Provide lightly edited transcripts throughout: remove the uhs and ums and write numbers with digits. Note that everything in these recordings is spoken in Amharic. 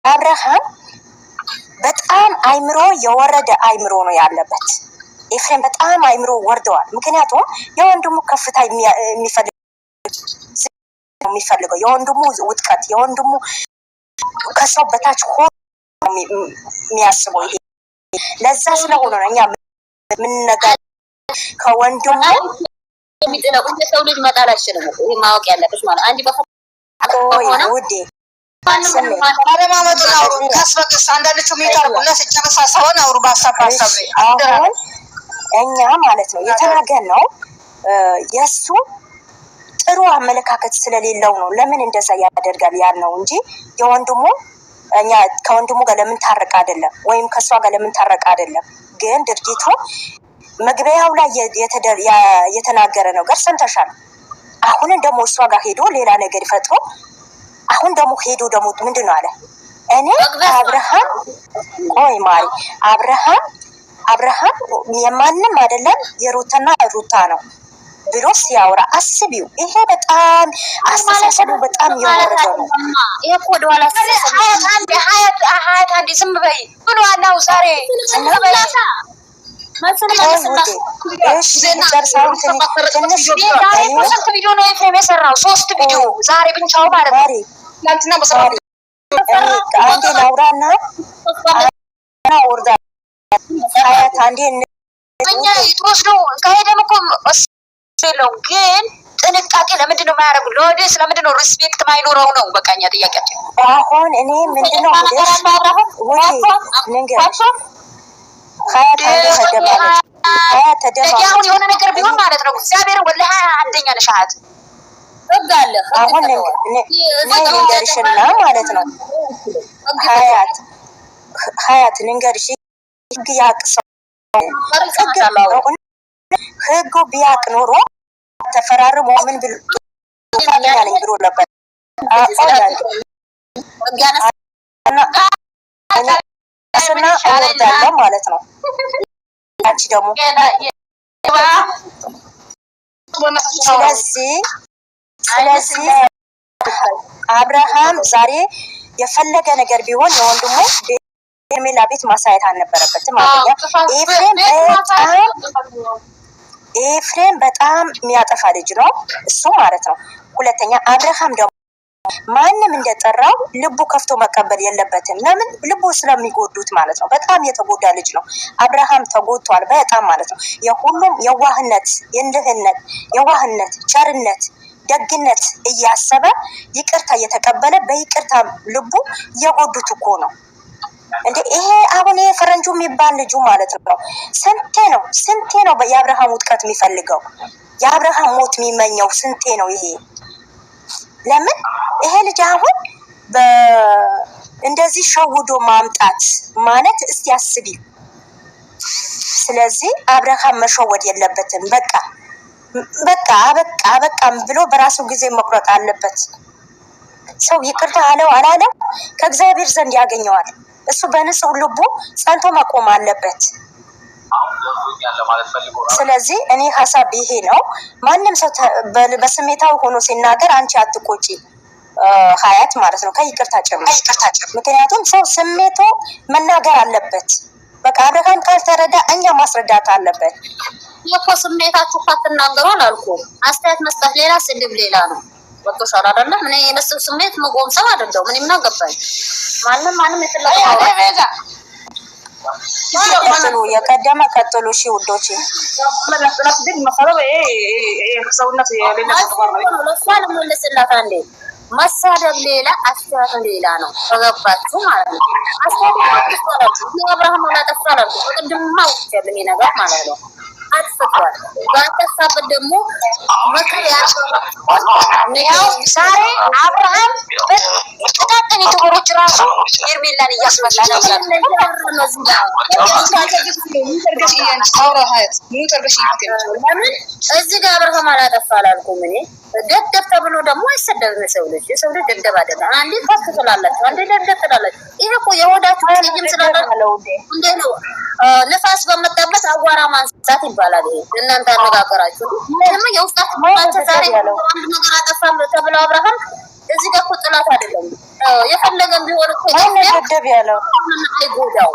አብርሃም በጣም አይምሮ የወረደ አይምሮ ነው ያለበት። ኤፍሬም በጣም አይምሮ ወርደዋል። ምክንያቱም የወንድሙ ከፍታ የሚፈልገው የወንድሙ ውጥቀት፣ የወንድሙ ከሰው በታች ሆኖ የሚያስበው ይሄ ለዛ ስለሆነ ነው እኛ የምንነጋገር ከወንድሙ የሚጥለው ሰው ልጅ መጣል አይችልም። ይሄ ማወቅ ያለብሽ ማለት አንዲ በሆነ ውዴ አረማመጡ ነው ካስፈቀስ አንዳንዶቹ የሚቀርቡና ሲጨርሳ ሰውን አውሩ ባሳባሳብ አሁን እኛ ማለት ነው የተናገርነው የሱ ጥሩ አመለካከት ስለሌለው ነው። ለምን እንደዛ ያደርጋል ያልነው እንጂ የወንድሙ እኛ ከወንድሙ ጋር ለምን ታረቅ አይደለም፣ ወይም ከሷ ጋር ለምን ታረቅ አይደለም። ግን ድርጊቱ መግቢያው ላይ የተናገረ ነገር ሰምተሻል። አሁን ደግሞ እሷ ጋር ሄዶ ሌላ ነገር ይፈጥሮ አሁን ደግሞ ሄዶ ደግሞ ምንድን ነው አለ እኔ አብርሃም ቆይ ማሪ አብርሃም የማንም አይደለም የሩታና ሩታ ነው ብሎ ሲያወራ አስቢው። ይሄ በጣም አስተሳሰቡ በጣም የወረደ ነው። ይሄ እኮ ወደኋላ ሀያት አንዴ ዝም በይ ብሏል። ዛሬ ስንት ቪዲዮ ነው ኤፍሬም የሰራው? 3 ቪዲዮ ዛሬ ብቻው ማለት ነው። አንዴ ላውራና ወርዳ ሀያት አንዴ እኛ የተወስደው ከሄደም እኮ የለውም ግን ጥንቃቄ ለምንድን ነው የማያደርጉ? ለወደስ ለምንድን ነው ሪስፔክት ማይኖረው ነው? በቃኛ ጥያቄያችን አሁን እኔ ምንድን ነው አሁን የሆነ ነገር ቢሆን ማለት ነው እግዚአብሔር ወላሂ አንደኛ ነሽ ሀያት እጋለ አሁን ንገርሽና ማለት ነው ሀያት ንገርሽ ህግ ያቅሰው ህጉ ቢያቅ ኖሮ ተፈራርሞ ምን ብሎ ያለኝ ብሎ ነበር። እና አወርዳለሁ ማለት ነው። አንቺ ደግሞ ስለዚህ አብርሃም ዛሬ የፈለገ ነገር ቢሆን የወንድሙ ሄርሜላ ቤት ማሳየት አልነበረበትም። ኤፍሬም በጣም የሚያጠፋ ልጅ ነው እሱ ማለት ነው። ሁለተኛ አብርሃም ደግሞ ማንም እንደጠራው ልቡ ከፍቶ መቀበል የለበትም። ለምን ልቡ ስለሚጎዱት ማለት ነው። በጣም የተጎዳ ልጅ ነው አብርሃም፣ ተጎድቷል በጣም ማለት ነው። የሁሉም የዋህነት፣ የዋህነት፣ ቸርነት፣ ደግነት እያሰበ ይቅርታ እየተቀበለ በይቅርታ ልቡ የጎዱት እኮ ነው እንዴ። ይሄ አሁን ይሄ ፈረንጁ የሚባል ልጁ ማለት ነው ስንቴ ነው የአብርሃም ውድቀት የሚፈልገው የአብርሃም ሞት የሚመኘው ስንቴ ነው ይሄ። ለምን ይሄ ልጅ አሁን እንደዚህ ሸውዶ ማምጣት ማለት እስቲ አስቢ። ስለዚህ አብርሃም መሸወድ የለበትም። በቃ ብሎ በራሱ ጊዜ መቁረጥ አለበት። ሰው ይቅርታ አለው አላለው ከእግዚአብሔር ዘንድ ያገኘዋል። እሱ በንጹህ ልቡ ጸንቶ መቆም አለበት። ስለዚህ እኔ ሀሳብ ይሄ ነው። ማንም ሰው በስሜታዊ ሆኖ ሲናገር አንቺ አትቆጪ ሀያት ማለት ነው ከይቅርታ ጭምር። ምክንያቱም ሰው ስሜቱ መናገር አለበት። በቃ አብርሃም ካልተረዳ እኛ ማስረዳት አለበት። የኮ ስሜታችሁ ካትናገሩ አላልኩም። አስተያየት መስጠት ሌላ፣ ስድብ ሌላ ነው። ወጥቶሻል አይደለም? እኔ የመስል ስሜት መቆም ሰው አይደለም። ምን ይናገባኝ ማንም የተላቀቀ የቀደመ ቀጥሉ። እሺ ውዶቼ መሳደብ ሌላ አስተያየት ሌላ ነው። ተገባችሁ ማለት ነው። አስተያየት አብርሃም አላጠፋም ቅድምማ ውስጥ ነገር ማለት ነው አጥፍቷል። ባጠፋበት ደግሞ ምክር ያው ዛሬ አብርሃም በጥቃቅን የተጎሮች ራሱ ሄርሜላን እያስመላ ነበር። እዚህ ጋር አብርሃም አላጠፋ አላልኩም እኔ። ደደብ ተብሎ ደግሞ አይሰደብም የሰው ልጅ ደደብ አይደለም። አንዴ ከፍ ትላላችሁ፣ አንዴ ደደብ ትላላችሁ። ይሄ እኮ የወዳችሁ ልጅም ስላላችሁ እንዴ ነው ንፋስ በመጣበት አዋራ ማንሳት ይባላል። ይሄ እናንተ አነጋገራችሁ ደግሞ የውስጣት ዛሬ አንድ ነገር አጠፋ ተብለው አብርሃም እዚህ ጋር እኮ ጥላት አይደለም የፈለገም ቢሆን እኮ ደደብ ያለው አይጎዳው።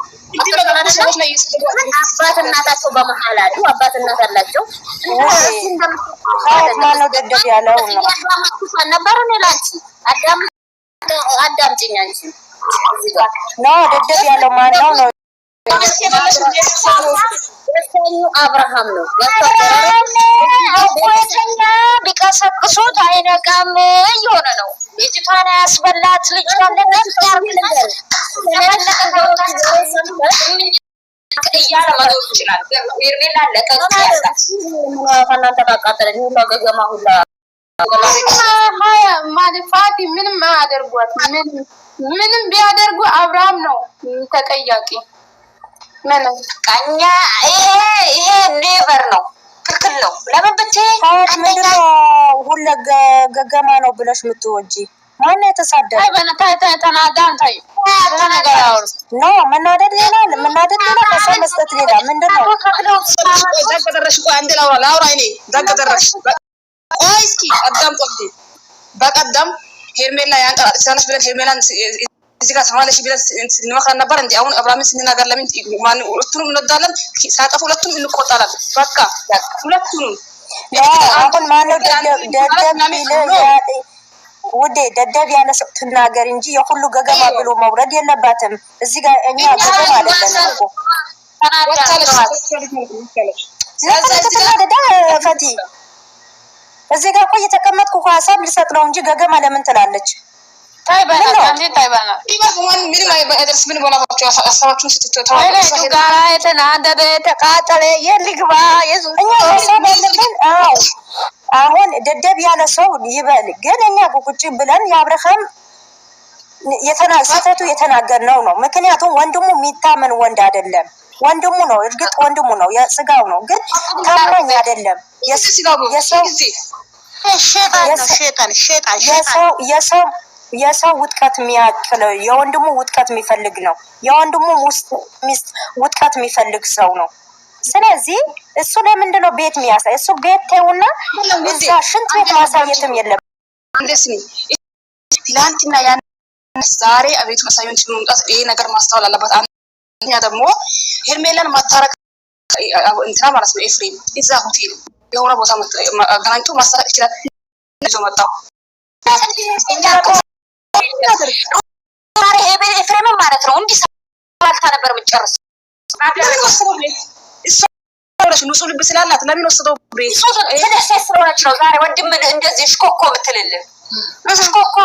አባት እናታቸው በመሀል አሉ። አባት እናት አላቸው። ማነው ደደብ ያለው ነው ነበር እኔ ላንቺ አዳምጪኝ አንቺ ነው ደደብ ያለው ማነው ነው አብርሃም ነው አቆይተኛ ቢቀሰቅሱት አይነቃም እየሆነ ነው። ልጅቷን ያስበላት ልጅቷን እያለ መኖር ይችላል። ሄርሜላ ለቀቅ ያላት ከእናንተ ካቃጠለ ሁላ ገገማ ሁላ ማለፋት ምንም አያደርጓት። ምንም ቢያደርጉ አብርሃም ነው ተጠያቂ። ምንም ቀኛ ይሄ ኔቨር ነው፣ ትክክል ነው። ለምን ብትይ ምንድነው ሁለ ገገማ ነው ብለሽ የምትወጂ ማን የተሳደበ? ኖ መናደድ ሌላ መናደድ ሌላ ከሰው መስጠት ሌላ ምንድነው? እስኪ በቀደም ሄርሜላ ያንቀሳቀስ ብለን ሄርሜላን እዚህ ጋር ተማለሽ ብለን እንመክራ ነበር እንዴ? አሁን አብርሃምን ስንናገር ለምን ማን ሁለቱንም እንወዳለን፣ ሳጠፉ ሁለቱም እንቆጣለን። በቃ ሁለቱንም አሁን ማነው ደደብ ውዴ ደደብ ያለ ሰው ትናገር እንጂ የሁሉ ገገማ ብሎ መውረድ የለባትም። እዚህ ጋር እኛ ገገማ አይደለም እኮ ፈቲ እዚህ ጋር እኮ እየተቀመጥኩ ሀሳብ ልሰጥ ነው እንጂ ገገማ ለምን ትላለች? አሁን ደደብ ያለ ሰው ይበል፣ ግን እኛ ቁጭ ብለን የአብርሃም ስህተቱ የተናገርነው ነው። ምክንያቱም ወንድሙ የሚታመን ወንድ አይደለም። ወንድሙ ነው፣ እርግጥ ወንድሙ ነው፣ የስጋው ነው፣ ግን ታማኝ አይደለም። የሰው ውጥቀት የሚያክል የወንድሙ ውጥቀት የሚፈልግ ነው። የወንድሙ ሚስት ውጥቀት የሚፈልግ ሰው ነው። ስለዚህ እሱ ለምንድን ነው ቤት የሚያሳይ? እሱ ቤት ተውና እዛ ሽንት ቤት ማሳየትም የለም። ትላንትና ያን ዛሬ አቤቱ ማሳየን ሲሉምጣት ይሄ ነገር ማስተዋል አለበት። አንደኛ ደግሞ ሄርሜላን ማታረቅ እንትና ማለት ነው። ኤፍሬም እዛ ሆቴል የሆነ ቦታ አገናኝቶ ማስተረቅ ይችላል። ይዞ መጣው ኤፍሬም ማለት ነው። እንዲህ ሳልታ ነበር የምጨርስ ንጹህ ልብ ስላላት ለምን ወሰደው? ቤት ስለሆነች ነው። ዛሬ ወንድምን እንደዚህ ሽኮኮ ምትልልን ሽኮኮ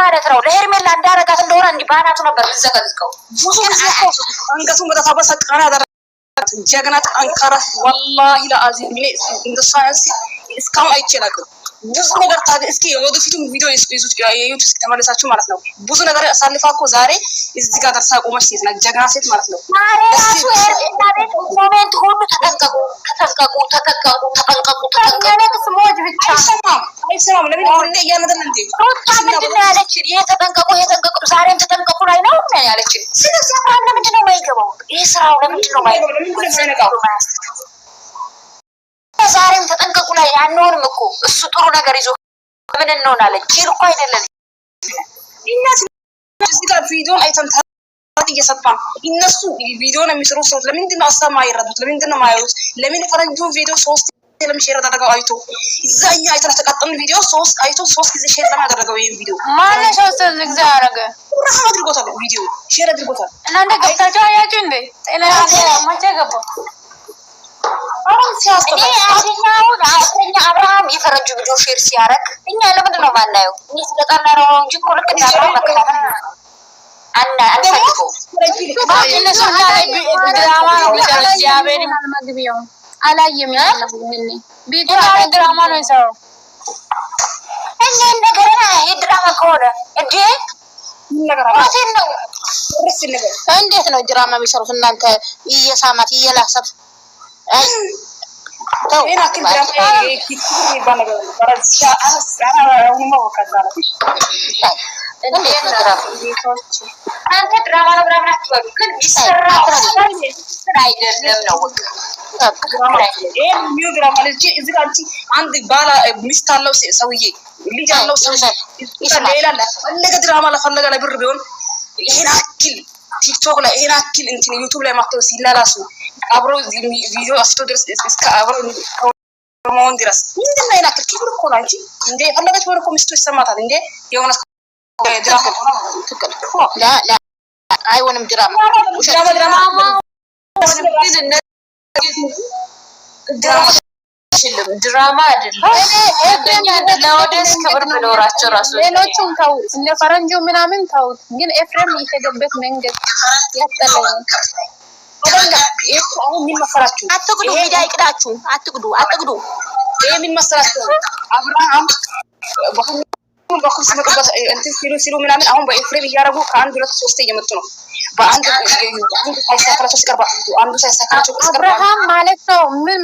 ማለት ነው። ለሄርሜላ እንዳረጋት እንደሆነ እንዲህ ባናቱ ነበር ምዘቀዝቀው አንገቱን በተፋበሰ ቃና አደረጋት። ጀግና ጠንካራ ወላሂ ለአዚም እንደሷ እስካሁን አይችላልም። ብዙ ነገር እስኪ ወደፊቱም ቪዲዮ ይዙት ያዩት እስኪ ተመለሳችሁ ማለት ነው። ብዙ ነገር አሳልፋ እኮ ዛሬ እዚህ ጋር ደርሳ ቆመች ሴት ናት፣ ጀግና ሴት ማለት ነው። ኮሜንት ሁሉ ተጠንቀቁ፣ ተጠንቀቁ፣ ተጠንቀቁ፣ ተጠንቀቁ፣ ተጠንቀቁ። ስሞች ብቻ አይሰማም። ለምን ሁሌ እያነደን እንዴ? ምንድን ነው ያለችን? ይሄ ተጠንቀቁ፣ ይሄ ተጠንቀቁ፣ ዛሬም ተጠንቀቁ ላይ ነው ያለችን። ስለዚህ አብርሃም ለምንድን ነው የማይገባው? ይሄ ስራው ለምንድን ነው የማይገባው? ዛሬም ተጠንቀቁ ላይ አንሆንም እኮ እሱ ጥሩ ነገር ይዞ ምን እንሆናለን? ጅል እኮ አይደለም። እዚህ ጋር ቪዲዮን አይተን እየሰማን እነሱ ቪዲዮን የሚሰሩ ሰዎች ለምንድን ነው ሀሳብ ማይረዱት? ለምንድን ነው ማያዩት? ለምን ፈረንጁን ቪዲዮ 3 ለምን ሼር አደረገው? አይቶ እዛኛ አይተን ተቀጠልን ቪዲዮ 3 ጊዜ ሼር ለምን አደረገው? ይሄን ቪዲዮ ማን 3 ጊዜ አደረገ? ራሱ አድርጎታል። ቪዲዮ ሼር አድርጎታል። እናንተ ገብታችሁ አያችሁ እንዴ? ጤና ማቻ ገባ እኛ አብርሃም የፈረንጁ ቪዲዮ ሼር ሲያደርግ እኛ ለምንድን ነው ማናየው? እኔ ስለጠና ነው እንጂ እኮ ልክ እንደ አብርሃም መከታተል አንፈልገው። ድራማ ነው መግቢያው አላየም። ቪዲዮ ድራማ ነው የሰራው። እኛ ነገር የድራማ ከሆነ እንዴ ነው እንዴት ነው ድራማ የሚሰሩት? እናንተ እየሳማት እየላሳት አንተ ድራማ ነው ምናምን አትበሉ፣ ግን ቢሰራ አይደለም ነው አንድ ባላ ሚስት አለው ሰውዬ ልጅ ያለው ሰው ሌላ ፈለገ ድራማ ለፈለገ ለብር ቢሆን ይሄን አክል ቲክቶክ ላይ ይሄን አክል እንትን ዩቲዩብ ላይ ማተው ሲላላሱ አብሮ ቪዲዮ አስቶ ድረስ እስከ አብሮ መሆን ድረስ ምንድን ነው ይናክል ክብር እኮ ነው እንጂ እንደ የፈለገች ወደ ኮሚስቶ ይሰማታል እንደ የሆነ ድራማ ትክክል ላ ላ አይሆንም ድራማ ድራማ አይደለም። ለወደስ ክብር ብኖራቸው ራሱ ሌሎቹም ተውት፣ እነ ፈረንጆ ምናምን ተውት። ግን ኤፍሬም የሄደበት መንገድ ያስጠላል። አሁን ምን መሰራችሁ? አትግዱ፣ ሜዳ ይቅዳችሁ፣ አትግዱ። ይሄ ምን መሰራችሁ? አብርሃም በኩል ሲመጡበት እንትን ሲሉ ምናምን አሁን በኤፍሬም እያደረጉ ከአንድ ሁለት ሶስት እየመጡ ነው። በአንድ ሳይሳካላቸው ሲቀር በአንዱ ሳይሳካላቸው ሲቀር አብርሃም ማለት ነው ምን